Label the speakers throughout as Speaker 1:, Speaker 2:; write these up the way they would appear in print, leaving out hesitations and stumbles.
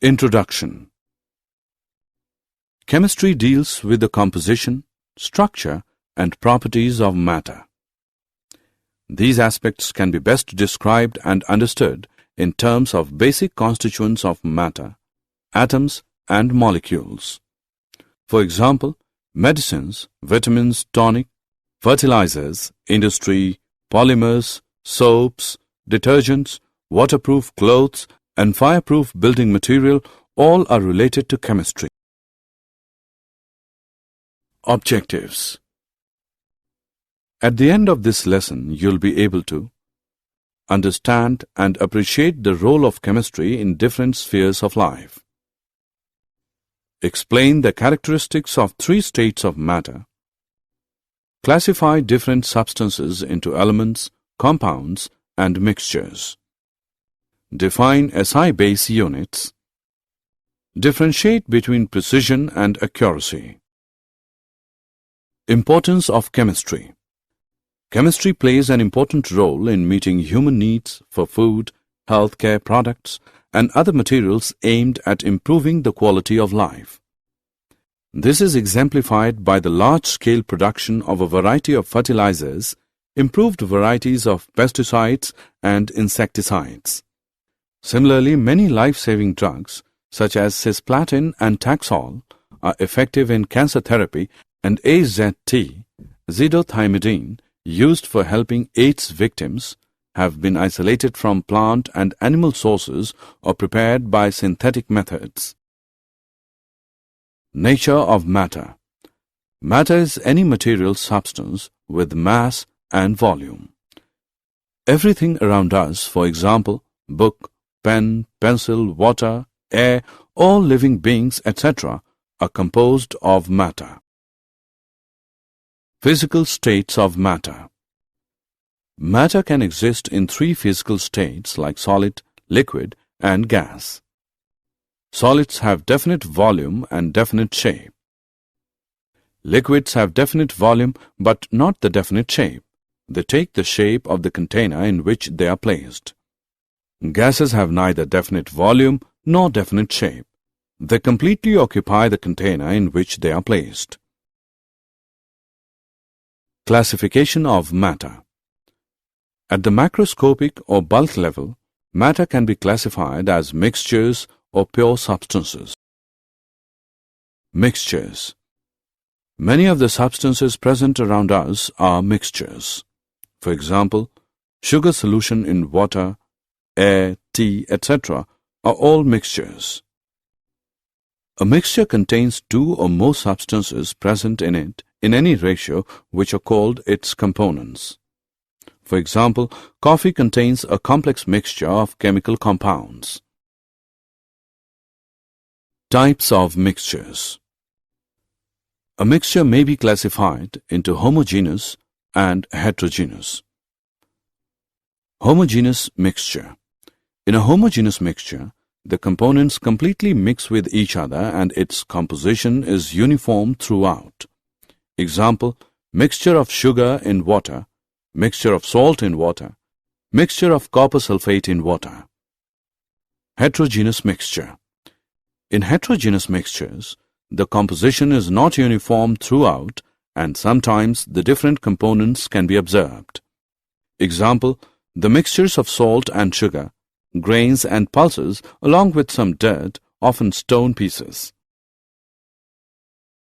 Speaker 1: Introduction. Chemistry deals with the composition, structure, and properties of matter. These aspects can be best described and understood in terms of basic constituents of matter, atoms, and molecules. For example, medicines, vitamins, tonic, fertilizers, industry, polymers, soaps, detergents, waterproof clothes, and fireproof building material all are related to chemistry. Objectives. At the end of this lesson, you'll be able to understand and appreciate the role of chemistry in different spheres of life. Explain the characteristics of three states of matter. Classify different substances into elements, compounds, and mixtures. Define SI base units. Differentiate between precision and accuracy. Importance of chemistry. Chemistry plays an important role in meeting human needs for food, healthcare products, and other materials aimed at improving the quality of life. This is exemplified by the large-scale production of a variety of fertilizers, improved varieties of pesticides and insecticides. Similarly, many life-saving drugs, such as cisplatin and Taxol, are effective in cancer therapy, and AZT, zidothiamidine, used for helping AIDS victims, have been isolated from plant and animal sources or prepared by synthetic methods. Nature of matter. Matter is any material substance with mass and volume. Everything around us, for example, book, pen, pencil, water, air, all living beings, etc., are composed of matter. Physical states of matter. Matter can exist in three physical states like solid, liquid, and gas. Solids have definite volume and definite shape. Liquids have definite volume but not the definite shape. They take the shape of the container in which they are placed. Gases have neither definite volume nor definite shape. They completely occupy the container in which they are placed. Classification of matter. At the macroscopic or bulk level, matter can be classified as mixtures or pure substances. Mixtures. Many of the substances present around us are mixtures. For example, sugar solution in water, air, tea, etc. are all mixtures. A mixture contains two or more substances present in it in any ratio which are called its components. For example, coffee contains a complex mixture of chemical compounds. Types of mixtures. A mixture may be classified into homogeneous and heterogeneous. Homogeneous mixture. In a homogeneous mixture, the components completely mix with each other and its composition is uniform throughout. Example, mixture of sugar in water, mixture of salt in water, mixture of copper sulfate in water. Heterogeneous mixture. In heterogeneous mixtures, the composition is not uniform throughout and sometimes the different components can be observed. Example, the mixtures of salt and sugar, grains and pulses along with some dirt, often stone pieces.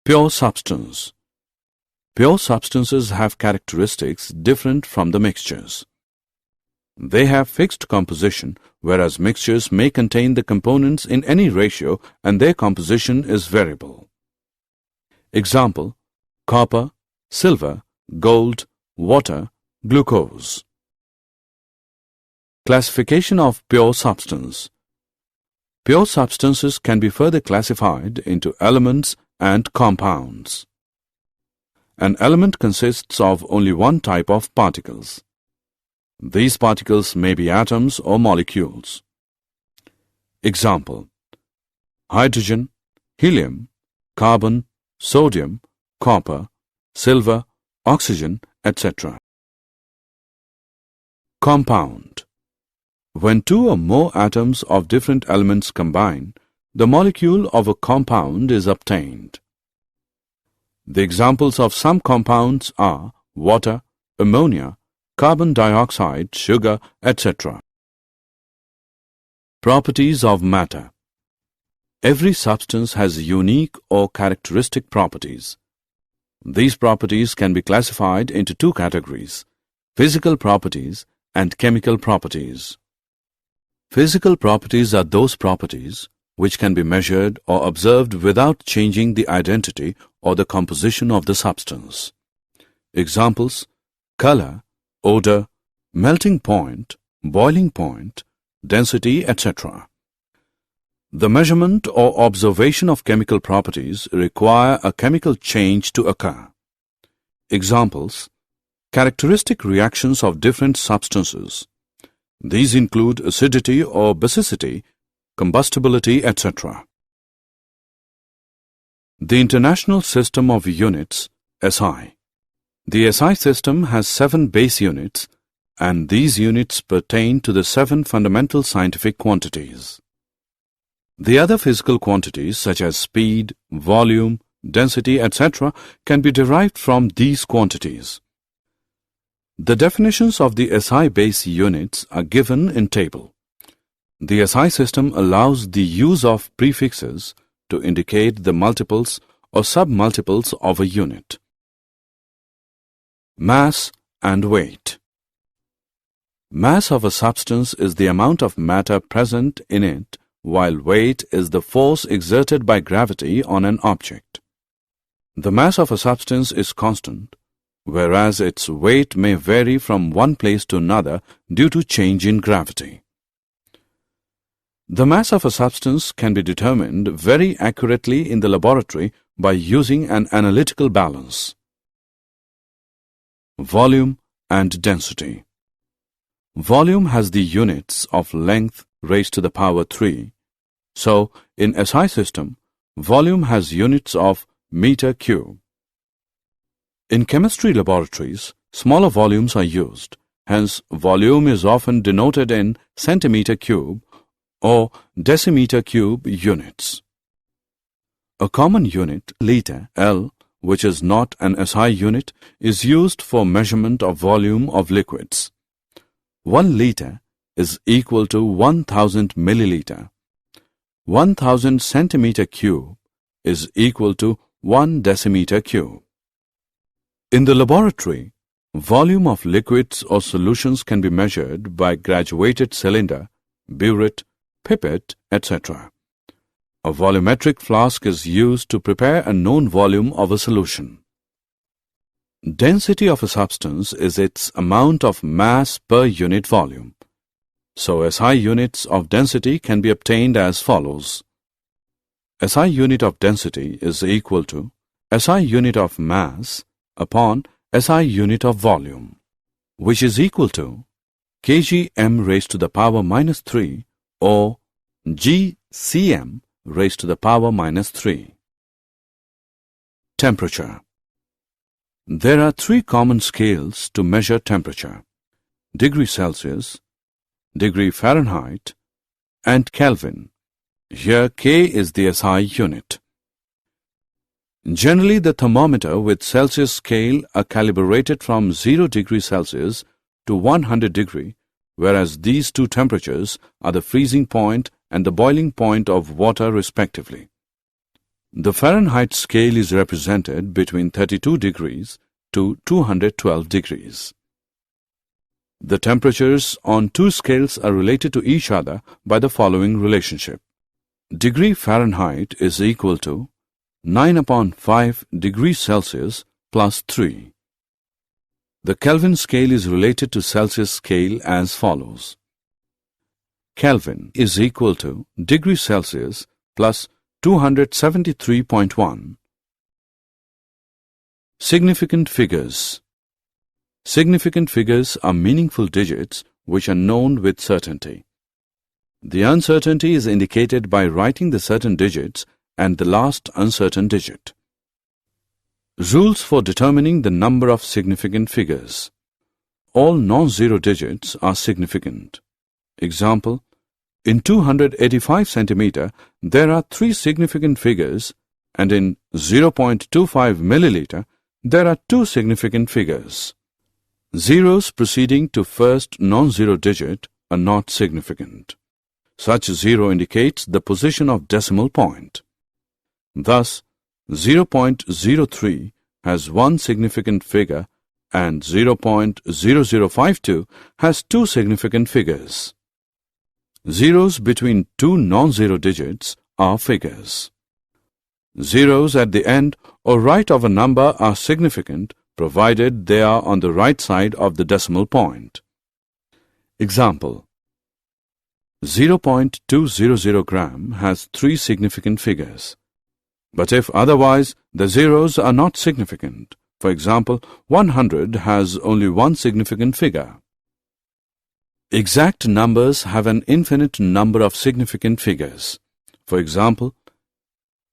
Speaker 1: Pure substance. Pure substances have characteristics different from the mixtures. They have fixed composition, whereas mixtures may contain the components in any ratio and their composition is variable. Example, copper, silver, gold, water, glucose. Classification of pure substance. Pure substances can be further classified into elements and compounds. An element consists of only one type of particles. These particles may be atoms or molecules. Example, hydrogen, helium, carbon, sodium, copper, silver, oxygen, etc. Compound. When two or more atoms of different elements combine, the molecule of a compound is obtained. The examples of some compounds are water, ammonia, carbon dioxide, sugar, etc. Properties of matter. Every substance has unique or characteristic properties. These properties can be classified into two categories: physical properties and chemical properties. Physical properties are those properties which can be measured or observed without changing the identity or the composition of the substance. Examples: color, odor, melting point, boiling point, density, etc. The measurement or observation of chemical properties require a chemical change to occur. Examples: characteristic reactions of different substances. These include acidity or basicity, combustibility, etc. The International System of Units, SI. The SI system has 7 base units, and these units pertain to the 7 fundamental scientific quantities. The other physical quantities such as speed, volume, density, etc. can be derived from these quantities. The definitions of the SI base units are given in table. The SI system allows the use of prefixes to indicate the multiples or submultiples of a unit. Mass and weight. Mass of a substance is the amount of matter present in it, while weight is the force exerted by gravity on an object. The mass of a substance is constant, whereas its weight may vary from one place to another due to change in gravity. The mass of a substance can be determined very accurately in the laboratory by using an analytical balance. Volume and density. Volume has the units of length raised to the power 3. So, in SI system, volume has units of meter cube. In chemistry laboratories, smaller volumes are used. Hence, volume is often denoted in centimeter cube or decimeter cube units. A common unit, liter, L, which is not an SI unit, is used for measurement of volume of liquids. 1 liter is equal to 1000 milliliter. 1000 centimeter cube is equal to 1 decimeter cube. In the laboratory, volume of liquids or solutions can be measured by graduated cylinder, burette, pipette, etc. A volumetric flask is used to prepare a known volume of a solution. Density of a substance is its amount of mass per unit volume. So SI units of density can be obtained as follows. SI unit of density is equal to SI unit of mass upon SI unit of volume, which is equal to kgm raised to the power minus 3 or gcm raised to the power minus 3. Temperature. There are 3 common scales to measure temperature: degree Celsius, degree Fahrenheit, and Kelvin. Here K is the SI unit. Generally, the thermometer with Celsius scale are calibrated from 0 degree Celsius to 100 degree, whereas these two temperatures are the freezing point and the boiling point of water respectively. The Fahrenheit scale is represented between 32 degrees to 212 degrees. The temperatures on 2 scales are related to each other by the following relationship. Degree Fahrenheit is equal to 9/5 degrees Celsius plus 3. The Kelvin scale is related to Celsius scale as follows. Kelvin is equal to degree Celsius plus 273.1. Significant figures. Significant figures are meaningful digits which are known with certainty. The uncertainty is indicated by writing the certain digits and the last uncertain digit. Rules for determining the number of significant figures. All non-zero digits are significant. Example, In 285 centimeter, there are 3 significant figures, and in 0.25 milliliter, there are 2 significant figures. Zeros preceding to first non-zero digit are not significant. Such zero indicates the position of decimal point. Thus, 0.03 has 1 significant figure and 0.0052 has 2 significant figures. Zeros between 2 non-zero digits are figures. Zeros at the end or right of a number are significant provided they are on the right side of the decimal point. Example: 0.200 gram has 3 significant figures. But if otherwise, the zeros are not significant. For example, 100 has only 1 significant figure. Exact numbers have an infinite number of significant figures. For example,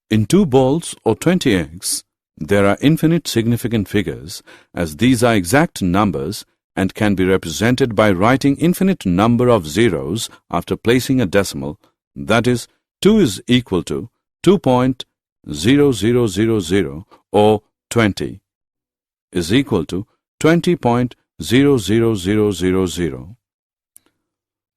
Speaker 1: in 2 balls or 20 eggs, there are infinite significant figures, as these are exact numbers and can be represented by writing infinite number of zeros after placing a decimal, that is, 2 is equal to 2.0000 or 20 is equal to 20.00000.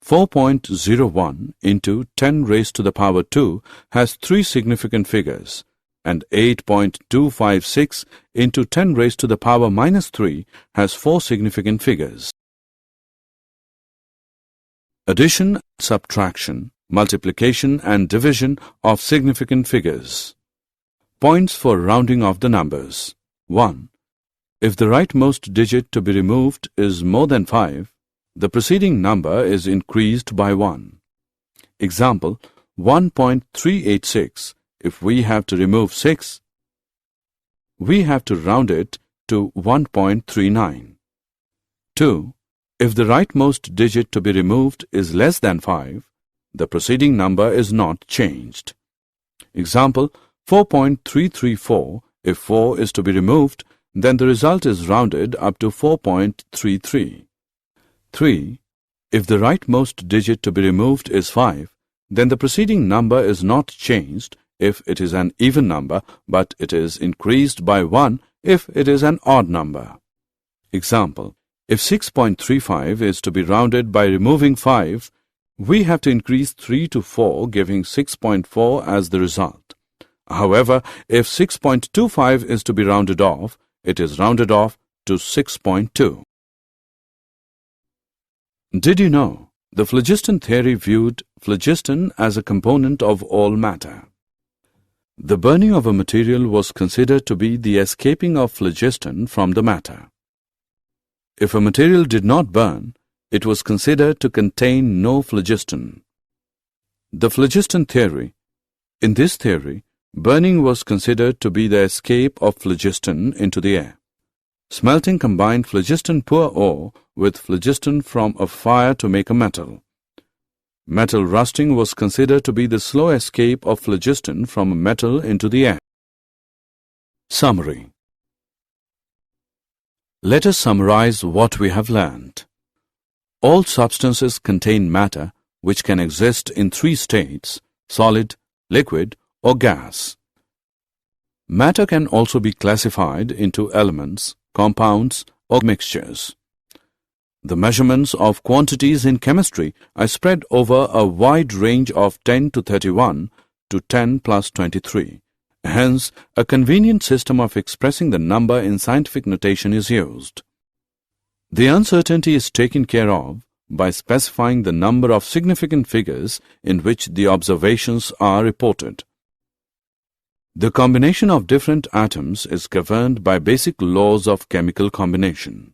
Speaker 1: 4.01 into 10 raised to the power 2 has 3 significant figures, and 8.256 into 10 raised to the power minus 3 has 4 significant figures. Addition, subtraction, multiplication and division of significant figures. Points for rounding of the numbers. 1. If the rightmost digit to be removed is more than 5, the preceding number is increased by 1. Example, 1.386. If we have to remove 6, we have to round it to 1.39. 2. If the rightmost digit to be removed is less than 5, the preceding number is not changed. Example, 4.334. If 4 is to be removed, then the result is rounded up to 4.33. 3. If the rightmost digit to be removed is 5, then the preceding number is not changed if it is an even number, but it is increased by 1 if it is an odd number. Example, if 6.35 is to be rounded by removing 5, we have to increase 3 to 4, giving 6.4 as the result. However, if 6.25 is to be rounded off, it is rounded off to 6.2. Did you know the phlogiston theory viewed phlogiston as a component of all matter? The burning of a material was considered to be the escaping of phlogiston from the matter. If a material did not burn, it was considered to contain no phlogiston. The phlogiston theory. In this theory, burning was considered to be the escape of phlogiston into the air. Smelting combined phlogiston-poor ore with phlogiston from a fire to make a metal. Metal rusting was considered to be the slow escape of phlogiston from a metal into the air. Summary. Let us summarize what we have learned. All substances contain matter which can exist in 3 states: solid, liquid, or gas. Matter can also be classified into elements, compounds, or mixtures. The measurements of quantities in chemistry are spread over a wide range of 10 to 31 to 10 plus 23. Hence, a convenient system of expressing the number in scientific notation is used. The uncertainty is taken care of by specifying the number of significant figures in which the observations are reported. The combination of different atoms is governed by basic laws of chemical combination.